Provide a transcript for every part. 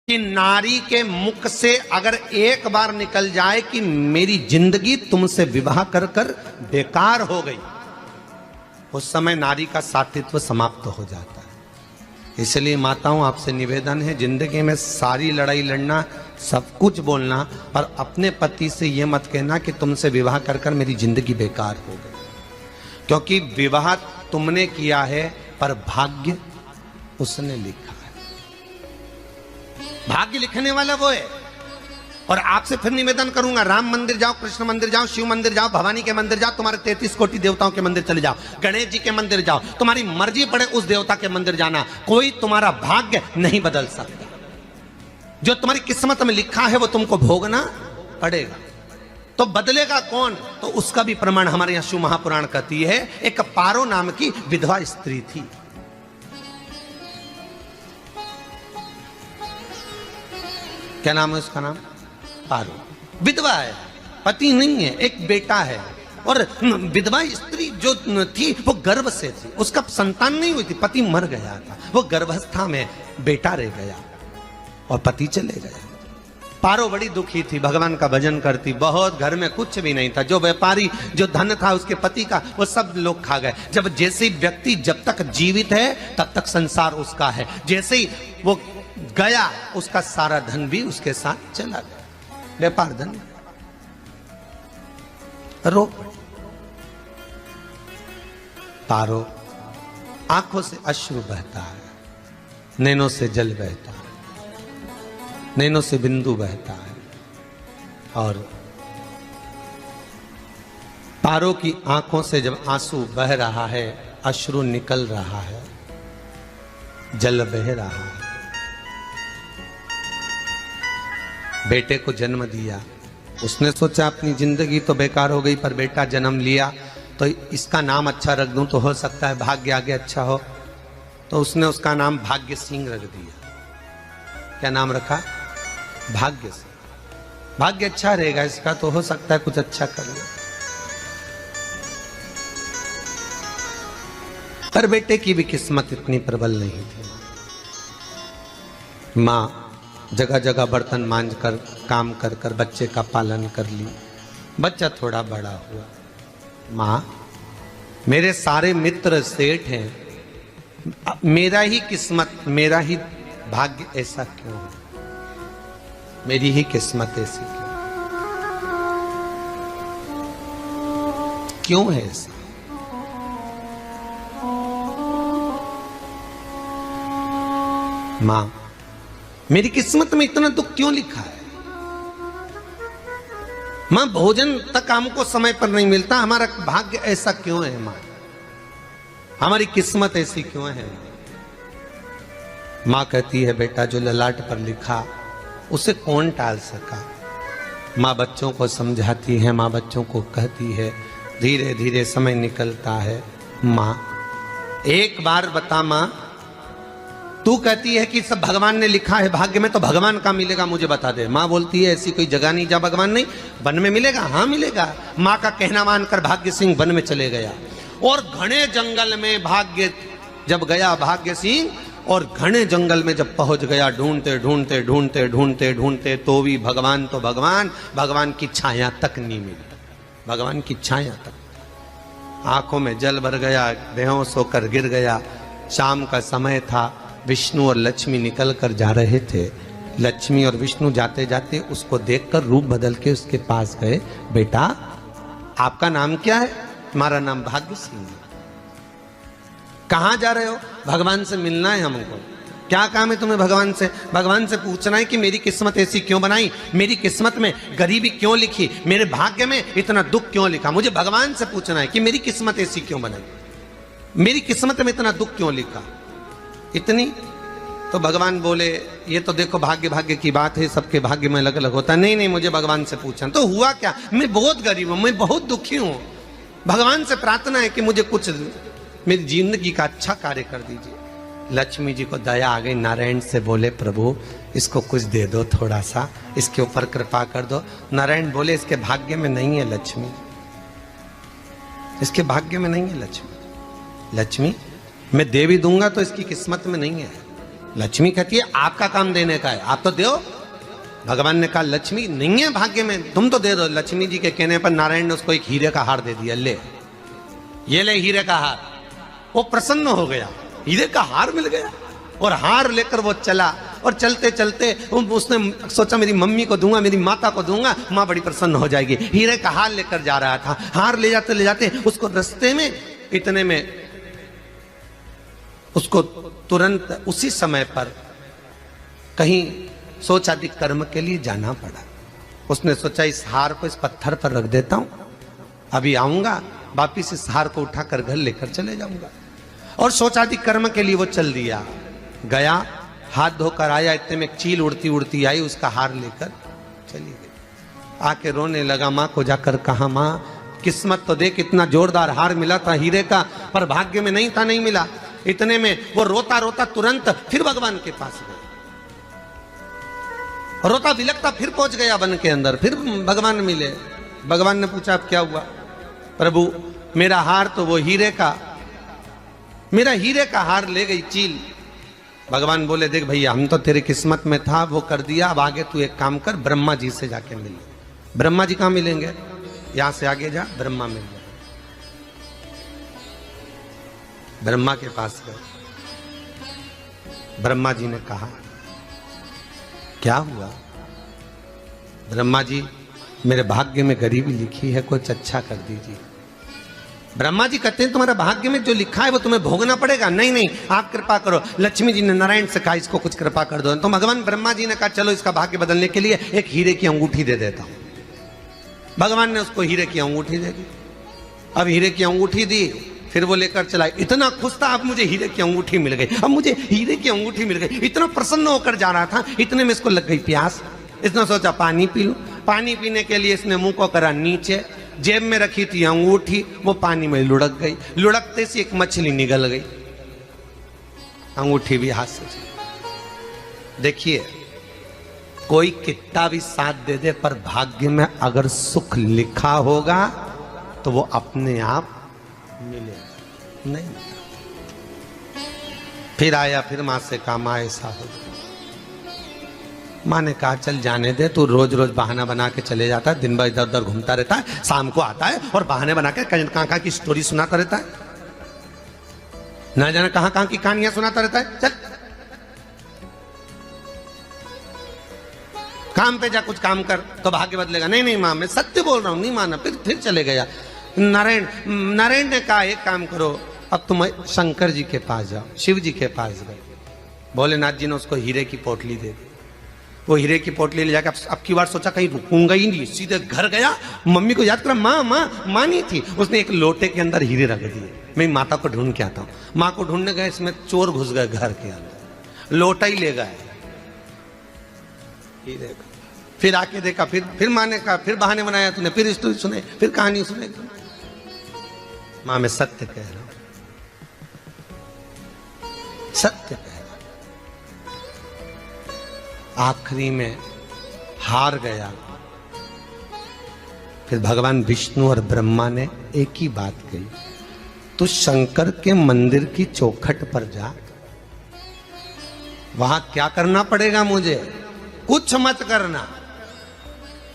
कि नारी के मुख से अगर एक बार निकल जाए कि मेरी जिंदगी तुमसे विवाह कर कर बेकार हो गई, उस समय नारी का साथित्व समाप्त हो जाता है। इसलिए माताओं, आपसे निवेदन है, जिंदगी में सारी लड़ाई लड़ना, सब कुछ बोलना, पर अपने पति से यह मत कहना कि तुमसे विवाह कर कर मेरी जिंदगी बेकार हो गई, क्योंकि विवाह तुमने किया है पर भाग्य उसने लिखा है। भाग्य लिखने वाला वो है। और आपसे फिर निवेदन करूंगा, राम मंदिर जाओ, कृष्ण मंदिर जाओ, शिव मंदिर जाओ, भवानी के मंदिर जाओ, तुम्हारे 33 कोटि देवताओं के मंदिर चले जाओ, गणेश जी के मंदिर जाओ, तुम्हारी मर्जी पड़े उस देवता के मंदिर जाना, कोई तुम्हारा भाग्य नहीं बदल सकता। जो तुम्हारी किस्मत में लिखा है वो तुमको भोगना पड़ेगा। तो बदलेगा कौन? तो उसका भी प्रमाण हमारे यहां शिव महापुराण कहती है। एक पारो नाम की विधवा स्त्री थी। क्या नाम है उसका? नाम पारो। विधवा है, पति नहीं है, एक बेटा है। और विधवा स्त्री जो थी वो गर्भ से थी, उसका संतान नहीं हुई थी, पति मर गया था, वो गर्भावस्था में बेटा रह गया और पति चले गया। पारो बड़ी दुखी थी, भगवान का भजन करती बहुत, घर में कुछ भी नहीं था, जो व्यापारी जो धन था उसके पति का वो सब लोग खा गए। जब जैसे व्यक्ति जब तक जीवित है तब तक संसार उसका है, जैसे ही वो गया उसका सारा धन भी उसके साथ चला गया, व्यापार धन। रो पारो, आंखों से अश्रु बहता है, नैनों से जल बहता है, नैनों से बिंदु बहता है। और पारो की आंखों से जब आंसू बह रहा है, अश्रु निकल रहा है, जल बह रहा है, बेटे को जन्म दिया, उसने सोचा अपनी जिंदगी तो बेकार हो गई, पर बेटा जन्म लिया तो इसका नाम अच्छा रख दूं तो हो सकता है भाग्य आगे अच्छा हो। तो उसने उसका नाम भाग्य सिंह रख दिया। क्या नाम रखा? भाग्य सिंह। भाग्य अच्छा रहेगा इसका, तो हो सकता है कुछ अच्छा कर ले। पर बेटे की भी किस्मत इतनी प्रबल नहीं थी। मां जगह जगह बर्तन मांझ कर, काम कर कर बच्चे का पालन कर ली। बच्चा थोड़ा बड़ा हुआ, मां मेरे सारे मित्र सेठ हैं, मेरा ही किस्मत, मेरा ही भाग्य ऐसा क्यों है? मेरी ही किस्मत ऐसी क्यों है? ऐसा मां मेरी किस्मत में इतना दुख क्यों लिखा है? मां भोजन तक हमको समय पर नहीं मिलता, हमारा भाग्य ऐसा क्यों है? मां हमारी किस्मत ऐसी क्यों है? मां कहती है बेटा जो ललाट पर लिखा उसे कौन टाल सका। मां बच्चों को समझाती है, मां बच्चों को कहती है, धीरे धीरे समय निकलता है। मां एक बार बता, मां तू कहती है कि सब भगवान ने लिखा है भाग्य में, तो भगवान का मिलेगा मुझे बता दे। मां बोलती है ऐसी कोई जगह नहीं जहां भगवान नहीं, वन में मिलेगा। हाँ मिलेगा। मां का कहना मानकर भाग्य सिंह वन में चले गया और घने जंगल में भाग्य जब गया, भाग्य सिंह, और घने जंगल में जब पहुंच गया, ढूंढते ढूंढते ढूंढते ढूंढते ढूंढते तो भी भगवान, तो भगवान की छाया तक नहीं मिली। भगवान की छाया तक। आंखों में जल भर गया, बेहोश होकर गिर गया। शाम का समय था, विष्णु और लक्ष्मी निकल कर जा रहे थे। लक्ष्मी और विष्णु जाते जाते उसको देखकर रूप बदल के उसके पास गए। बेटा आपका नाम क्या है? हमारा नाम भाग्य सिंह है। कहां जा रहे हो? भगवान से मिलना है हमको। क्या काम है तुम्हें भगवान से? भगवान से पूछना है कि मेरी किस्मत ऐसी क्यों बनाई, मेरी किस्मत में गरीबी क्यों लिखी, मेरे भाग्य में इतना दुख क्यों लिखा। मुझे भगवान से पूछना है कि मेरी किस्मत ऐसी क्यों बनाई, मेरी किस्मत में इतना दुख क्यों लिखा। इतनी तो भगवान बोले ये तो देखो भाग्य भाग्य की बात है, सबके भाग्य में अलग अलग होता है। नहीं नहीं, मुझे भगवान से पूछना। तो हुआ क्या? मैं बहुत गरीब हूं, मैं बहुत दुखी हूं, भगवान से प्रार्थना है कि मुझे कुछ मेरी जिंदगी का अच्छा कार्य कर दीजिए। लक्ष्मी जी को दया आ गई, नारायण से बोले प्रभु इसको कुछ दे दो, थोड़ा सा इसके ऊपर कृपा कर दो। नारायण बोले इसके भाग्य में नहीं है लक्ष्मी, इसके भाग्य में नहीं है लक्ष्मी। लक्ष्मी मैं देवी दूंगा तो इसकी किस्मत में नहीं है। लक्ष्मी कहती है आपका काम देने का है, आप तो दो। भगवान ने कहा लक्ष्मी नहीं है भाग्य में, तुम तो दे दो। लक्ष्मी जी के कहने पर नारायण ने उसको एक हीरे का हार दे दिया, ले ये ले हीरे का हार। वो प्रसन्न हो गया, हीरे का हार मिल गया। और हार लेकर वो चला, और चलते चलते उसने सोचा मेरी मम्मी को दूंगा, मेरी माता को दूंगा, माँ बड़ी प्रसन्न हो जाएगी। हीरे का हार लेकर जा रहा था। हार ले जाते उसको रास्ते में इतने में उसको तुरंत उसी समय पर कहीं सोचादि कर्म के लिए जाना पड़ा। उसने सोचा इस हार को इस पत्थर पर रख देता हूं, अभी आऊंगा वापिस इस हार को उठाकर घर लेकर चले जाऊंगा। और सोचादि कर्म के लिए वो चल दिया। गया, हाथ धोकर आया, इतने में चील उड़ती उड़ती आई, उसका हार लेकर चली गई। आके रोने लगा, माँ को जाकर कहा माँ किस्मत तो देख, इतना जोरदार हार मिला था हीरे का, पर भाग्य में नहीं था, नहीं मिला। इतने में वो रोता रोता तुरंत फिर भगवान के पास गया, रोता बिलखता फिर पहुंच गया वन के अंदर। फिर भगवान मिले। भगवान ने पूछा अब क्या हुआ? प्रभु मेरा हार तो वो हीरे का, मेरा हीरे का हार ले गई चील। भगवान बोले देख भैया हम तो तेरी किस्मत में था, वो कर दिया, अब आगे तू एक काम कर, ब्रह्मा जी से जाके मिल। ब्रह्मा जी कहां मिलेंगे? यहां से आगे जा, ब्रह्मा मिल जाए। ब्रह्मा के पास गए। ब्रह्मा जी ने कहा क्या हुआ? ब्रह्मा जी मेरे भाग्य में गरीबी लिखी है, कुछ अच्छा कर दीजिए। ब्रह्मा जी कहते हैं तुम्हारा भाग्य में जो लिखा है वो तुम्हें भोगना पड़ेगा। नहीं नहीं आप कृपा करो। लक्ष्मी जी ने नारायण से कहा इसको कुछ कृपा कर दो। तो भगवान ब्रह्मा जी ने कहा चलो इसका भाग्य बदलने के लिए एक हीरे की अंगूठी दे देता हूं। भगवान ने उसको हीरे की अंगूठी दे दी। अब हीरे की अंगूठी दी, फिर वो लेकर चला। इतना खुश था, अब मुझे हीरे की अंगूठी मिल गई, अब मुझे हीरे की अंगूठी मिल गई। इतना प्रसन्न होकर जा रहा था, इतने में इसको लग गई प्यास। इसने सोचा पानी पी लूं। पानी पीने के लिए इसने मुंह को करा नीचे, जेब में रखी थी अंगूठी, वो पानी में लुढ़क गई। लुढ़कते से एक मछली निगल गई, अंगूठी भी हाथ से। देखिए कोई कितना भी साथ दे दे, पर भाग्य में अगर सुख लिखा होगा तो वो अपने आप मिलेगा, नहीं। फिर आया, फिर मां से कहा मां ऐसा हो गया। मां ने कहा चल जाने दे, तू रोज रोज बहाना बना के चले जाता है, दिन भर इधर उधर घूमता रहता है, शाम को आता है और बहाने बना के कहां की स्टोरी सुनाता रहता है, ना जाने कहां की कहानियां सुनाता रहता है। चल काम पे जा, कुछ काम कर तो भाग्य बदलेगा। नहीं नहीं मां मैं सत्य बोल रहा हूं, नहीं माना। फिर चले गया। नारायण ने कहा एक काम करो, अब तुम शंकर जी के पास जाओ। शिव जी के पास गए। भोलेनाथ जी ने उसको हीरे की पोटली दे दी। वो हीरे की पोटली ले जाकर अब की बार सोचा कहीं रुकूंगा ही नहीं, सीधे घर गया। मम्मी को याद करा, माँ नहीं थी। उसने एक लोटे के अंदर हीरे रख दिए, मैं माता को ढूंढ के आता हूँ। माँ को ढूंढने गए, इसमें चोर घुस गए घर के अंदर, लोटा ही ले गए हीरे का। फिर आके देखा, फिर माँ ने कहा, फिर बहाने बनाया तूने, फिर स्टोरी सुने, फिर कहानी सुने। माँ मैं सत्य कह रहा हूं, सत्य कह रहा हूं। आखिरी में हार गया। फिर भगवान विष्णु और ब्रह्मा ने एक ही बात कही, तू शंकर के मंदिर की चौखट पर जा। वहां क्या करना पड़ेगा मुझे? कुछ मत करना,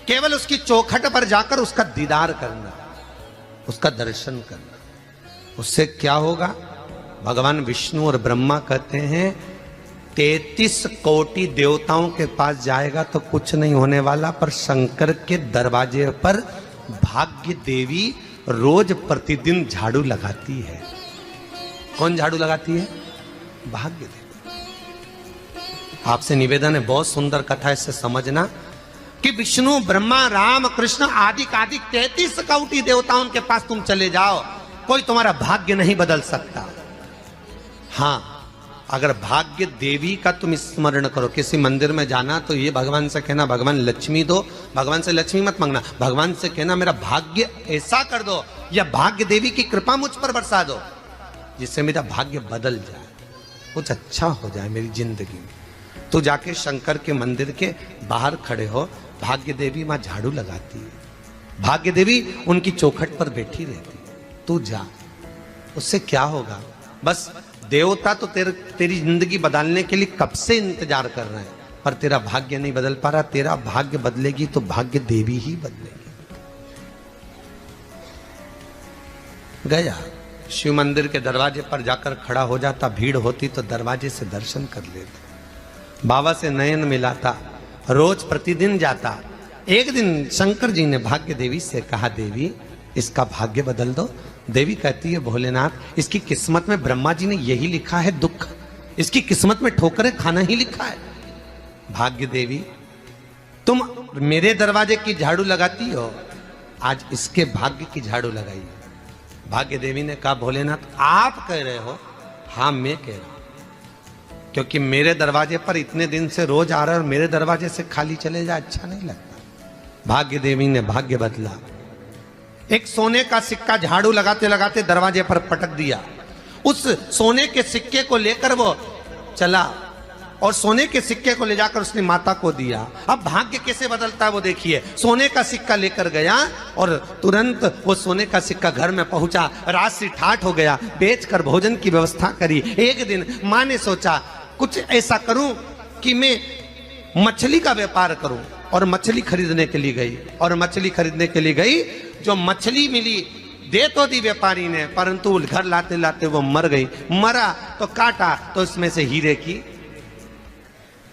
केवल उसकी चौखट पर जाकर उसका दीदार करना, उसका दर्शन करना। उससे क्या होगा? भगवान विष्णु और ब्रह्मा कहते हैं 33 कोटि देवताओं के पास जाएगा तो कुछ नहीं होने वाला, पर शंकर के दरवाजे पर भाग्य देवी रोज प्रतिदिन झाड़ू लगाती है। कौन झाड़ू लगाती है? भाग्य देवी। आपसे निवेदन है, बहुत सुंदर कथा, इससे समझना कि विष्णु ब्रह्मा राम कृष्ण आदि 33 कोटि देवताओं के पास तुम चले जाओ, कोई तुम्हारा भाग्य नहीं बदल सकता। हां अगर भाग्य देवी का तुम स्मरण करो, किसी मंदिर में जाना तो ये भगवान से कहना भगवान लक्ष्मी दो। भगवान से लक्ष्मी मत मांगना, भगवान से कहना मेरा भाग्य ऐसा कर दो, या भाग्य देवी की कृपा मुझ पर बरसा दो जिससे मेरा भाग्य बदल जाए, कुछ अच्छा हो जाए मेरी जिंदगी में। तो जाके शंकर के मंदिर के बाहर खड़े हो, भाग्य देवी मां झाड़ू लगाती है, भाग्य देवी उनकी चौखट पर बैठी रहती है। तू जा, उससे क्या होगा? बस देवता तो तेरी जिंदगी बदलने के लिए कब से इंतजार कर रहे हैं, पर तेरा भाग्य नहीं बदल पा रहा। तेरा भाग्य बदलेगी तो भाग्य देवी ही बदलेगी। गया शिव मंदिर के दरवाजे पर जाकर खड़ा हो जाता, भीड़ होती तो दरवाजे से दर्शन कर लेता, बाबा से नयन मिलाता, रोज प्रतिदिन जाता। एक दिन शंकर जी ने भाग्य देवी से कहा, देवी इसका भाग्य बदल दो। देवी कहती है, भोलेनाथ इसकी किस्मत में ब्रह्मा जी ने यही लिखा है दुख, इसकी किस्मत में ठोकरें खाना ही लिखा है। भाग्य देवी तुम मेरे दरवाजे की झाड़ू लगाती हो, आज इसके भाग्य की झाड़ू लगाई। भाग्य देवी ने कहा, भोलेनाथ आप कह रहे हो? हाँ मैं कह रहा हूं, क्योंकि मेरे दरवाजे पर इतने दिन से रोज आ रहा है और मेरे दरवाजे से खाली चले जा अच्छा नहीं लगता। भाग्य देवी ने भाग्य बदला, एक सोने का सिक्का झाड़ू लगाते लगाते दरवाजे पर पटक दिया। उस सोने के सिक्के को लेकर वो चला और सोने के सिक्के को ले जाकर उसने माता को दिया। अब भाग्य कैसे बदलता है वो देखिए। सोने का सिक्का लेकर गया और तुरंत वो सोने का सिक्का घर में पहुंचा, रात से ठाठ हो गया, बेचकर भोजन की व्यवस्था करी। एक दिन माँ ने सोचा कुछ ऐसा करूं कि मैं मछली का व्यापार करूं, और मछली खरीदने के लिए गई। और मछली खरीदने के लिए गई, जो मछली मिली दे तो दी व्यापारी ने, परंतु घर लाते लाते वो मर गई। मरा तो काटा तो इसमें से हीरे की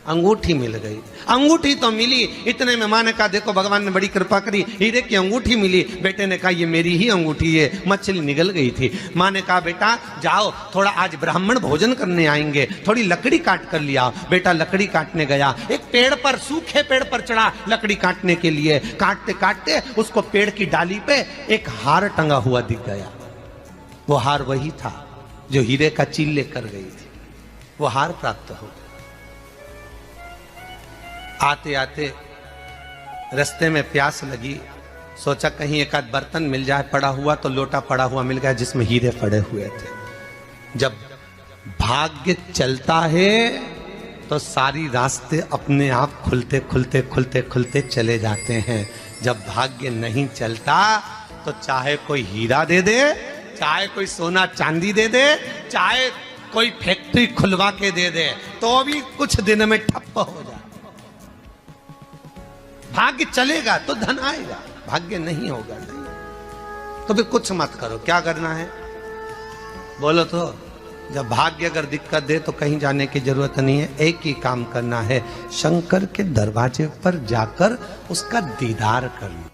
अंगूठी मिल गई। अंगूठी तो मिली, इतने में माँ ने कहा, देखो भगवान ने बड़ी कृपा करी, हीरे की अंगूठी मिली। बेटे ने कहा, ये मेरी ही अंगूठी है। मछली निगल गई थी। माँ ने कहा, बेटा जाओ, थोड़ा आज ब्राह्मण भोजन करने आएंगे, थोड़ी लकड़ी काट कर लिया। बेटा लकड़ी काटने गया, एक पेड़ पर, सूखे पेड़ पर चढ़ा लकड़ी काटने के लिए। काटते काटते उसको पेड़ की डाली पे एक हार टंगा हुआ दिख गया। वो हार वही था जो हीरे का चील लेकर गई थी। वो हार प्राप्त हो। आते आते रास्ते में प्यास लगी, सोचा कहीं एक आध बर्तन मिल जाए पड़ा हुआ, तो लोटा पड़ा हुआ मिल गया जिसमें हीरे पड़े हुए थे। जब भाग्य चलता है तो सारी रास्ते अपने आप खुलते खुलते खुलते खुलते चले जाते हैं। जब भाग्य नहीं चलता तो चाहे कोई हीरा दे दे, चाहे कोई सोना चांदी दे दे, चाहे कोई फैक्ट्री खुलवा के दे दे, तो भी कुछ दिन में ठप्प हो जाए। भाग्य चलेगा तो धन आएगा, भाग्य नहीं होगा नहीं। तो फिर कुछ मत करो, क्या करना है बोलो तो। जब भाग्य अगर दिक्कत दे तो कहीं जाने की जरूरत नहीं है, एक ही काम करना है, शंकर के दरवाजे पर जाकर उसका दीदार करना।